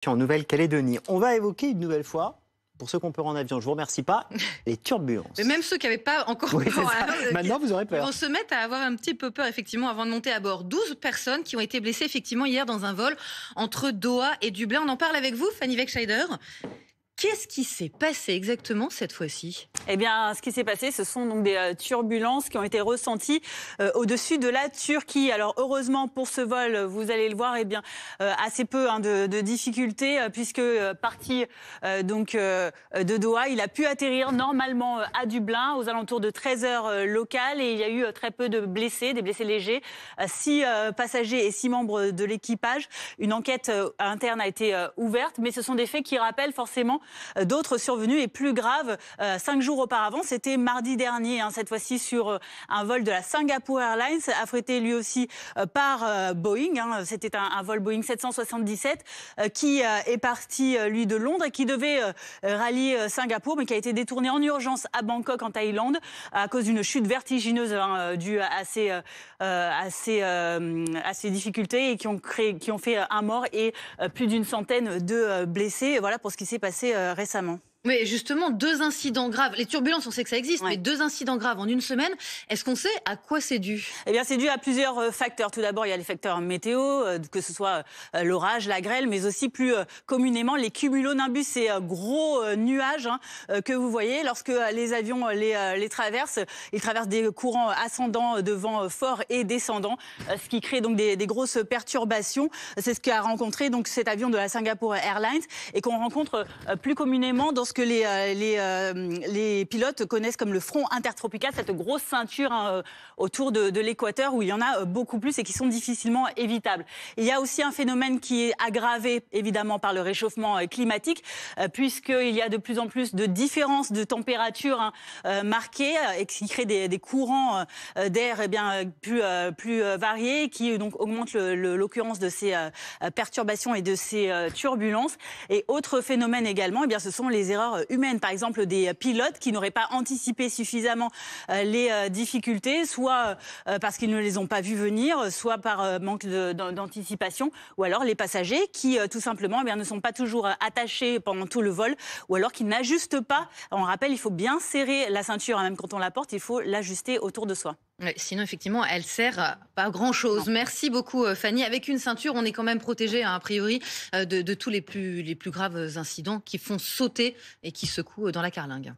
En Nouvelle-Calédonie. On va évoquer une nouvelle fois, pour ceux qu'on peut en avion, je vous remercie pas, les turbulences. Mais même ceux qui n'avaient pas encore Oui, peur, maintenant vous aurez ils peur. vont se mettre à avoir un petit peu peur effectivement avant de monter à bord. 12 personnes qui ont été blessées effectivement hier dans un vol entre Doha et Dublin. On en parle avec vous, Fanny Weckscheider. Qu'est-ce qui s'est passé exactement cette fois-ci ? Eh bien, ce qui s'est passé, ce sont donc des turbulences qui ont été ressenties au-dessus de la Turquie. Alors, heureusement pour ce vol, vous allez le voir, eh bien, assez peu de difficultés, puisque parti de Doha, il a pu atterrir normalement à Dublin aux alentours de 13 heures locales, et il y a eu très peu de blessés, des blessés légers, 6 passagers et 6 membres de l'équipage. Une enquête interne a été ouverte, mais ce sont des faits qui rappellent forcément d'autres survenus et plus graves 5 jours auparavant. C'était mardi dernier, cette fois-ci sur un vol de la Singapore Airlines, affrété lui aussi par Boeing. C'était un vol Boeing 777 qui est parti, lui, de Londres et qui devait rallier Singapour, mais qui a été détourné en urgence à Bangkok, en Thaïlande, à cause d'une chute vertigineuse due à ces difficultés, et qui ont fait un mort et plus d'une centaine de blessés. Et voilà pour ce qui s'est passé récemment. Mais justement, 2 incidents graves. Les turbulences, on sait que ça existe, Ouais. mais 2 incidents graves en une semaine. Est-ce qu'on sait à quoi c'est dû ? Eh bien, c'est dû à plusieurs facteurs. Tout d'abord, il y a les facteurs météo, que ce soit l'orage, la grêle, mais aussi plus communément les cumulonimbus, ces gros nuages que vous voyez lorsque les avions les traversent. Ils traversent des courants ascendants de vent fort et descendants, ce qui crée donc des grosses perturbations. C'est ce qu'a rencontré donc cet avion de la Singapore Airlines, et qu'on rencontre plus communément dans ce que les pilotes connaissent comme le front intertropical, cette grosse ceinture autour de l'équateur, où il y en a beaucoup plus et qui sont difficilement évitables. Il y a aussi un phénomène qui est aggravé évidemment par le réchauffement climatique, puisqu'il y a de plus en plus de différences de température marquées, et qui créent des courants d'air plus variés, qui donc augmentent l'occurrence de ces perturbations et de ces turbulences. Et autre phénomène également, ce sont les erreurs humaines. Par exemple, des pilotes qui n'auraient pas anticipé suffisamment les difficultés, soit parce qu'ils ne les ont pas vues venir, soit par manque d'anticipation, ou alors les passagers qui tout simplement ne sont pas toujours attachés pendant tout le vol, ou alors qui n'ajustent pas. On rappelle, il faut bien serrer la ceinture, même quand on la porte, il faut l'ajuster autour de soi. Ouais, sinon, effectivement, elle sert pas à grand-chose. Merci beaucoup, Fanny. Avec une ceinture, on est quand même protégé, a priori, de tous les plus graves incidents qui font sauter et qui secouent dans la carlingue.